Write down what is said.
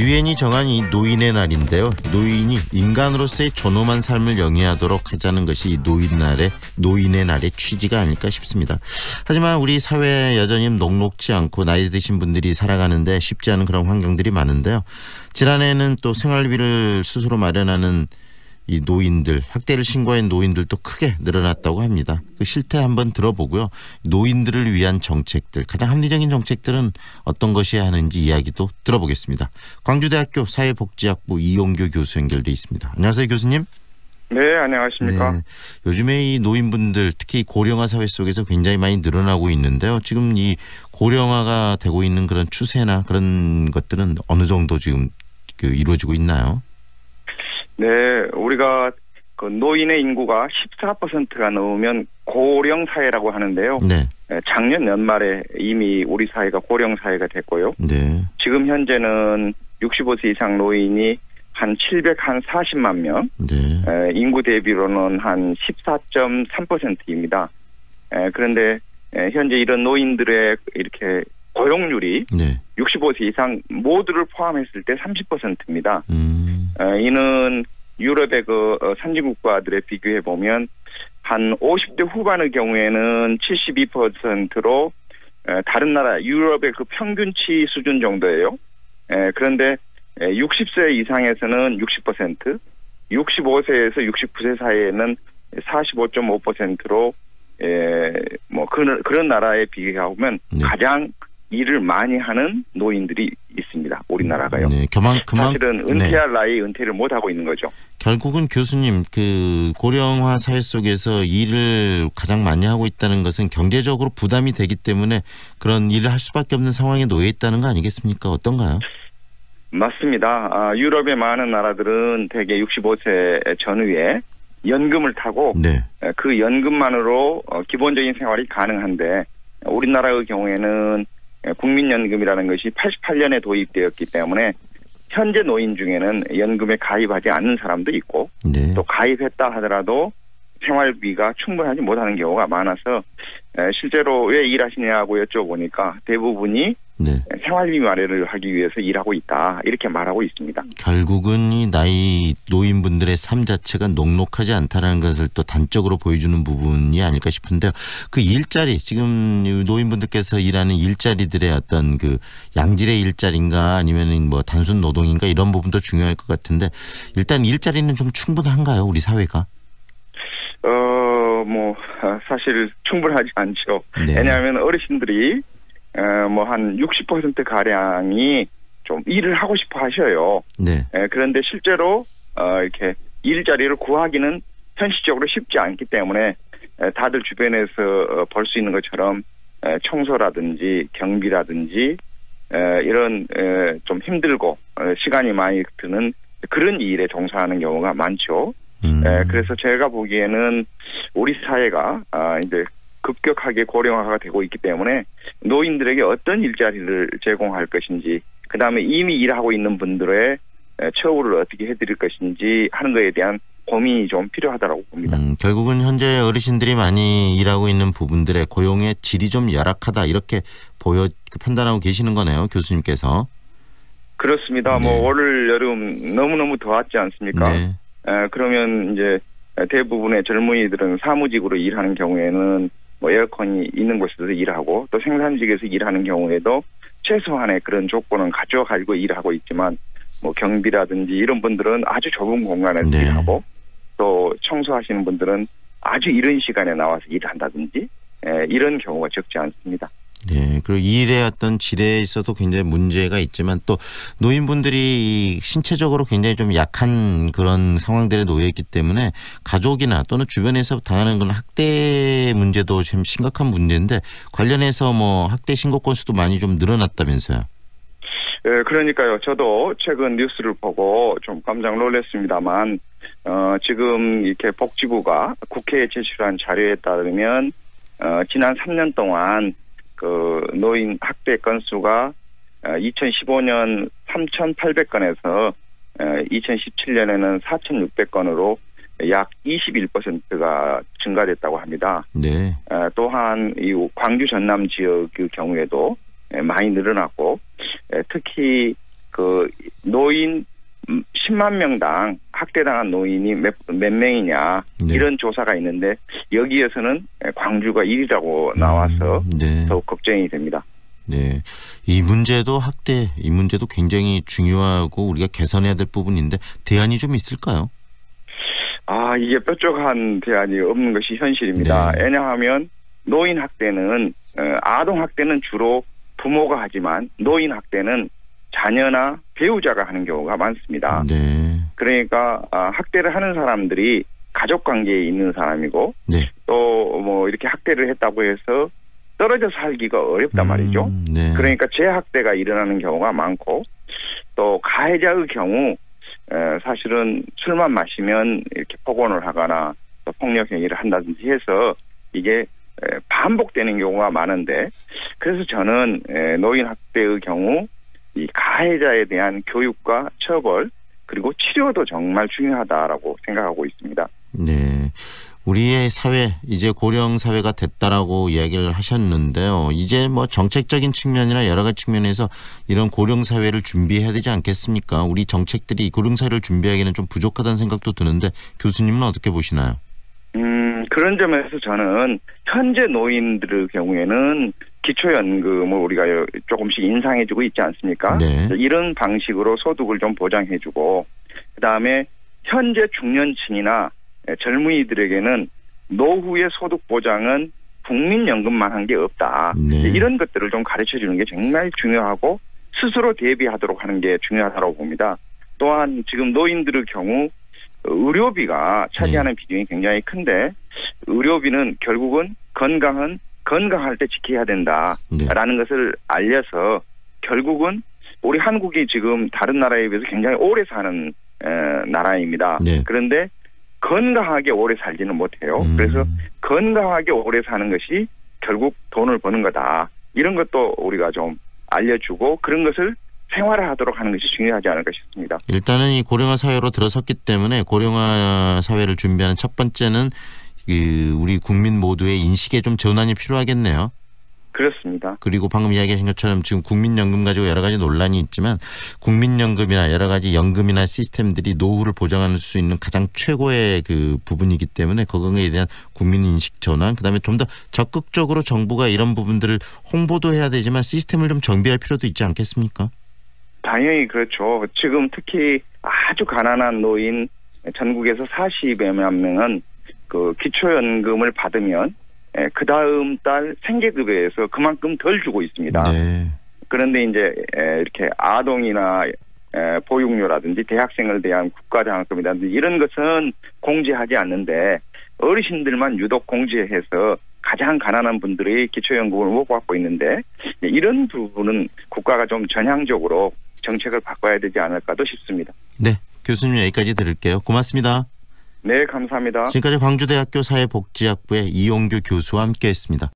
유엔이 정한 이 노인의 날인데요. 노인이 인간으로서의 존엄한 삶을 영위하도록 하자는 것이 이 노인의 날의 취지가 아닐까 싶습니다. 하지만 우리 사회에 여전히 녹록지 않고 나이 드신 분들이 살아가는데 쉽지 않은 그런 환경들이 많은데요. 지난해에는 또 생활비를 스스로 마련하는 이 노인들, 학대를 신고한 노인들도 크게 늘어났다고 합니다. 그 실태 한번 들어보고요. 노인들을 위한 정책들, 가장 합리적인 정책들은 어떤 것이어야 하는지 이야기도 들어보겠습니다. 광주대학교 사회복지학부 이용규 교수 연결돼 있습니다. 안녕하세요, 교수님. 네, 안녕하십니까. 네, 요즘에 이 노인분들, 특히 고령화 사회 속에서 굉장히 많이 늘어나고 있는데요. 지금 이 고령화가 되고 있는 그런 추세나 그런 것들은 어느 정도 지금 이루어지고 있나요? 네, 우리가 그 노인의 인구가 14%가 넘으면 고령 사회라고 하는데요. 네. 작년 연말에 이미 우리 사회가 고령 사회가 됐고요. 네. 지금 현재는 65세 이상 노인이 한 740만 명, 네. 인구 대비로는 한 14.3%입니다. 그런데 현재 이런 노인들의 이렇게 고용률이 네. 65세 이상 모두를 포함했을 때 30%입니다. 이는 유럽의 그 선진국가들에 비교해 보면 한 50대 후반의 경우에는 72%로 다른 나라 유럽의 그 평균치 수준 정도예요. 그런데 60세 이상에서는 60%, 65세에서 69세 사이에는 45.5%로 뭐 그런 나라에 비교하면 네. 가장 일을 많이 하는 노인들이 있습니다. 우리나라가요. 네, 사실은 은퇴할 나이에 은퇴를 못 하고 있는 거죠. 결국은 교수님, 그 고령화 사회 속에서 일을 가장 많이 하고 있다는 것은 경제적으로 부담이 되기 때문에 그런 일을 할 수밖에 없는 상황에 놓여 있다는 거 아니겠습니까? 어떤가요? 맞습니다. 유럽의 많은 나라들은 대개 65세 전후에 연금을 타고 네. 그 연금만으로 기본적인 생활이 가능한데 우리나라의 경우에는 국민연금이라는 것이 88년에 도입되었기 때문에 현재 노인 중에는 연금에 가입하지 않는 사람도 있고 네. 또 가입했다 하더라도 생활비가 충분하지 못하는 경우가 많아서 실제로 왜 일하시냐고 여쭤보니까 대부분이 네. 생활비 마련을 하기 위해서 일하고 있다 이렇게 말하고 있습니다. 결국은 이 노인분들의 삶 자체가 녹록하지 않다는 것을 또 단적으로 보여주는 부분이 아닐까 싶은데요. 그 일자리, 지금 노인분들께서 일하는 일자리들의 어떤 그 양질의 일자리인가 아니면 뭐 단순 노동인가 이런 부분도 중요할 것 같은데 일단 일자리는 좀 충분한가요, 우리 사회가? 사실 충분하지 않죠. 네. 왜냐하면 어르신들이 뭐 한 60% 가량이 좀 일을 하고 싶어 하셔요. 네. 그런데 실제로 이렇게 일자리를 구하기는 현실적으로 쉽지 않기 때문에 다들 주변에서 볼 수 있는 것처럼 청소라든지 경비라든지 이런 좀 힘들고 시간이 많이 드는 그런 일에 종사하는 경우가 많죠. 그래서 제가 보기에는 우리 사회가 이제 급격하게 고령화가 되고 있기 때문에 노인들에게 어떤 일자리를 제공할 것인지, 그다음에 이미 일하고 있는 분들의 처우를 어떻게 해드릴 것인지 하는 것에 대한 고민이 좀 필요하다고 봅니다. 결국은 현재 어르신들이 많이 일하고 있는 부분들의 고용의 질이 좀 열악하다 이렇게 판단하고 계시는 거네요, 교수님께서. 그렇습니다. 네. 올 여름 너무너무 더웠지 않습니까? 네. 그러면 이제 대부분의 젊은이들은 사무직으로 일하는 경우에는 뭐 에어컨이 있는 곳에서 일하고 또 생산직에서 일하는 경우에도 최소한의 그런 조건은 가져가지고 일하고 있지만 뭐 경비라든지 이런 분들은 아주 좁은 공간에서 네. 일하고 또 청소하시는 분들은 아주 이른 시간에 나와서 일한다든지 이런 경우가 적지 않습니다. 네, 그리고 일의 어떤 질에 있어도 굉장히 문제가 있지만 또 노인분들이 신체적으로 굉장히 좀 약한 그런 상황들에 놓여 있기 때문에 가족이나 또는 주변에서 당하는 그런 학대 문제도 좀 심각한 문제인데 관련해서 뭐 학대 신고 건수도 많이 좀 늘어났다면서요. 네, 그러니까요. 저도 최근 뉴스를 보고 좀 깜짝 놀랐습니다만 지금 이렇게 복지부가 국회에 제출한 자료에 따르면 지난 3년 동안 그 노인 학대 건수가 2015년 3,800건에서 2017년에는 4,600건으로 약 21%가 증가됐다고 합니다. 네. 또한 이 광주 전남 지역의 경우에도 많이 늘어났고 특히 그 노인 10만 명당 학대당한 노인이 몇 명이냐 네. 이런 조사가 있는데 여기에서는 광주가 1위라고 나와서 네. 더욱 걱정이 됩니다. 네, 이 문제도 학대, 이 문제도 굉장히 중요하고 우리가 개선해야 될 부분인데 대안이 좀 있을까요? 이게 뾰족한 대안이 없는 것이 현실입니다. 네. 왜냐하면 노인 학대는 아동 학대는 주로 부모가 하지만 노인 학대는 자녀나 배우자가 하는 경우가 많습니다. 네. 그러니까 학대를 하는 사람들이 가족 관계에 있는 사람이고 네. 또 뭐 이렇게 학대를 했다고 해서 떨어져 살기가 어렵단 말이죠. 네. 그러니까 재학대가 일어나는 경우가 많고 또 가해자의 경우 사실은 술만 마시면 이렇게 폭언을 하거나 또 폭력 행위를 한다든지 해서 이게 반복되는 경우가 많은데 그래서 저는 노인 학대의 경우 이 가해자에 대한 교육과 처벌 그리고 치료도 정말 중요하다라고 생각하고 있습니다. 네. 우리의 사회 이제 고령 사회가 됐다라고 이야기를 하셨는데요. 이제 뭐 정책적인 측면이나 여러 가지 측면에서 이런 고령 사회를 준비해야 되지 않겠습니까? 우리 정책들이 고령 사회를 준비하기에는 좀 부족하다는 생각도 드는데 교수님은 어떻게 보시나요? 그런 점에서 저는 현재 노인들의 경우에는 기초연금을 우리가 조금씩 인상해주고 있지 않습니까? 네. 이런 방식으로 소득을 좀 보장해주고 그다음에 현재 중년층이나 젊은이들에게는 노후의 소득 보장은 국민연금만 한 게 없다. 네. 이런 것들을 좀 가르쳐주는 게 정말 중요하고 스스로 대비하도록 하는 게 중요하다고 봅니다. 또한 지금 노인들의 경우 의료비가 차지하는 비중이 굉장히 큰데 의료비는 결국은 건강할 때 지켜야 된다라는 것을 알려서 결국은 우리 한국이 지금 다른 나라에 비해서 굉장히 오래 사는 나라입니다. 네. 그런데 건강하게 오래 살지는 못해요. 그래서 건강하게 오래 사는 것이 결국 돈을 버는 거다. 이런 것도 우리가 좀 알려주고 그런 것을 생활화하도록 하는 것이 중요하지 않을까 싶습니다. 일단은 이 고령화 사회로 들어섰기 때문에 고령화 사회를 준비하는 첫 번째는 우리 국민 모두의 인식에 좀 전환이 필요하겠네요. 그렇습니다. 그리고 방금 이야기하신 것처럼 지금 국민연금 가지고 여러 가지 논란이 있지만 국민연금이나 여러 가지 연금이나 시스템들이 노후를 보장할 수 있는 가장 최고의 그 부분이기 때문에 그거에 대한 국민 인식 전환 그다음에 좀 더 적극적으로 정부가 이런 부분들을 홍보도 해야 되지만 시스템을 좀 정비할 필요도 있지 않겠습니까? 당연히 그렇죠. 지금 특히 아주 가난한 노인 전국에서 40여만 명은 그 기초연금을 받으면 그 다음 달 생계급여에서 그만큼 덜 주고 있습니다. 네. 그런데 이제 이렇게 아동이나 보육료라든지 대학생을 대한 국가장학금이라든지 이런 것은 공제하지 않는데 어르신들만 유독 공제해서 가장 가난한 분들이 기초연금을 못 받고 있는데 이런 부분은 국가가 좀 전향적으로 정책을 바꿔야 되지 않을까도 싶습니다. 네. 교수님 여기까지 들을게요. 고맙습니다. 네, 감사합니다. 지금까지 광주대학교 사회복지학부의 이용규 교수와 함께했습니다.